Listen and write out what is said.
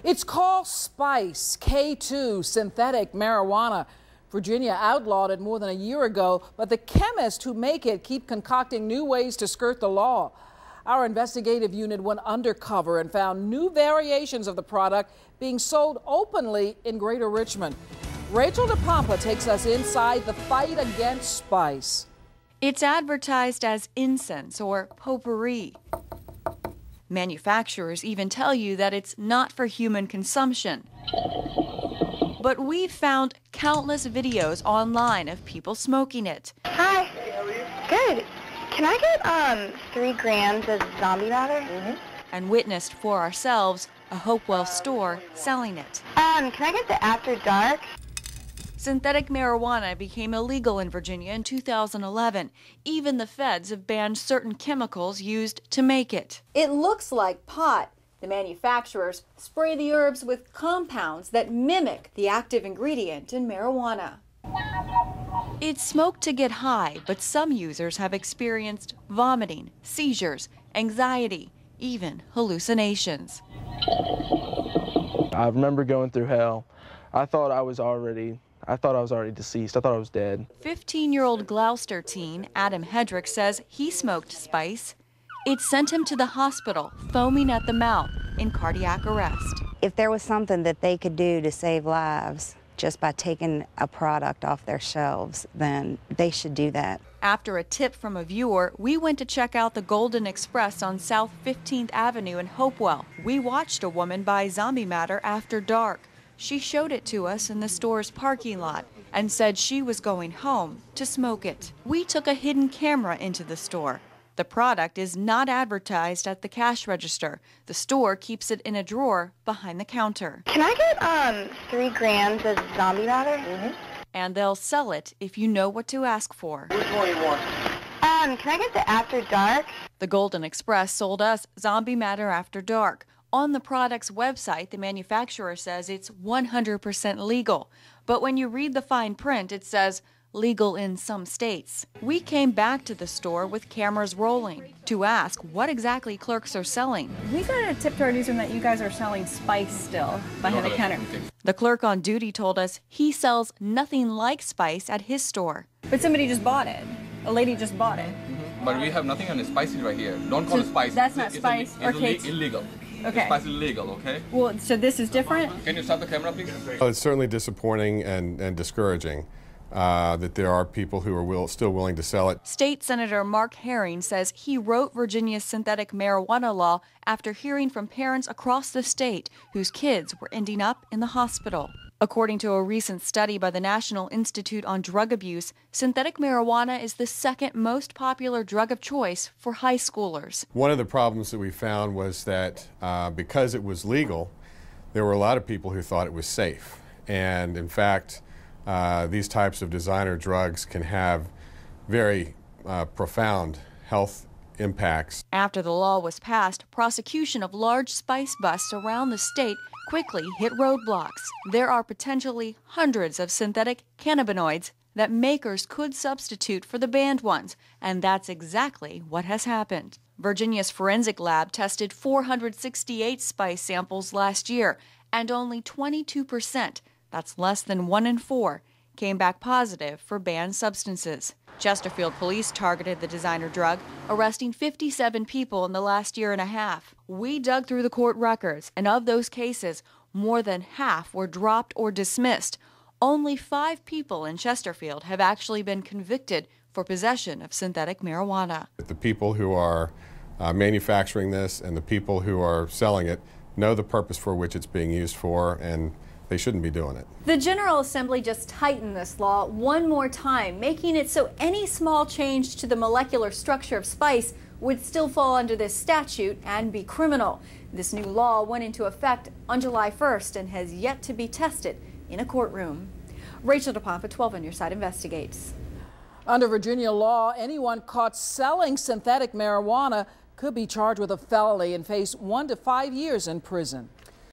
It's called Spice, K2, synthetic marijuana. Virginia outlawed it more than a year ago, but the chemists who make it keep concocting new ways to skirt the law. Our investigative unit went undercover and found new variations of the product being sold openly in Greater Richmond. Rachel DePompa takes us inside the fight against spice. It's advertised as incense or potpourri. Manufacturers even tell you that it's not for human consumption. But we've found countless videos online of people smoking it. Hi. Hey, how are you? Good. Can I get 3 grams of zombie matter? And witnessed for ourselves a Hopewell store selling it. Can I get the After Dark? Synthetic marijuana became illegal in Virginia in 2011. Even the feds have banned certain chemicals used to make it. It looks like pot. The manufacturers spray the herbs with compounds that mimic the active ingredient in marijuana. It's smoked to get high, but some users have experienced vomiting, seizures, anxiety, even hallucinations. I remember going through hell. I thought I was already deceased. I thought I was dead. 15-year-old Gloucester teen Adam Hedrick says he smoked spice. It sent him to the hospital, foaming at the mouth, in cardiac arrest. If there was something that they could do to save lives just by taking a product off their shelves, then they should do that. After a tip from a viewer, we went to check out the Golden Express on South 15th Avenue in Hopewell. We watched a woman buy zombie matter after dark. She showed it to us in the store's parking lot and said she was going home to smoke it. We took a hidden camera into the store. The product is not advertised at the cash register. The store keeps it in a drawer behind the counter. Can I get 3 grams of zombie matter? And they'll sell it if you know what to ask for. Which one you want? Can I get the After Dark? The Golden Express sold us zombie matter after dark. On the product's website, the manufacturer says it's 100% legal. But when you read the fine print, it says legal in some states. We came back to the store with cameras rolling to ask what exactly clerks are selling. We got a tip to our newsroom that you guys are selling spice still behind the counter. The clerk on duty told us he sells nothing like spice at his store. But somebody just bought it. A lady just bought it. But we have nothing on the spices right here. Don't call it spice. That's not spice or cakes. Illegal. Okay. Spice is illegal, okay? Well, so this is different? Can you stop the camera, please? Well, it's certainly disappointing and discouraging that there are people who are still willing to sell it. State Senator Mark Herring says he wrote Virginia's synthetic marijuana law after hearing from parents across the state whose kids were ending up in the hospital. According to a recent study by the National Institute on Drug Abuse, synthetic marijuana is the second most popular drug of choice for high schoolers. One of the problems that we found was that because it was legal, there were a lot of people who thought it was safe. And in fact, these types of designer drugs can have very profound health impacts. After the law was passed, prosecution of large spice busts around the state quickly hit roadblocks. There are potentially hundreds of synthetic cannabinoids that makers could substitute for the banned ones, and that's exactly what has happened. Virginia's forensic lab tested 468 spice samples last year, and only 22%, that's less than 1 in 4, came back positive for banned substances. Chesterfield police targeted the designer drug, arresting 57 people in the last year and a half. We dug through the court records, and of those cases, more than half were dropped or dismissed. Only 5 people in Chesterfield have actually been convicted for possession of synthetic marijuana. The people who are manufacturing this and the people who are selling it know the purpose for which it's being used for, and they shouldn't be doing it. The General Assembly just tightened this law one more time, making it so any small change to the molecular structure of spice would still fall under this statute and be criminal. This new law went into effect on July 1st and has yet to be tested in a courtroom. Rachel DePompa, 12 on Your Side investigates. Under Virginia law, anyone caught selling synthetic marijuana could be charged with a felony and face 1 to 5 years in prison.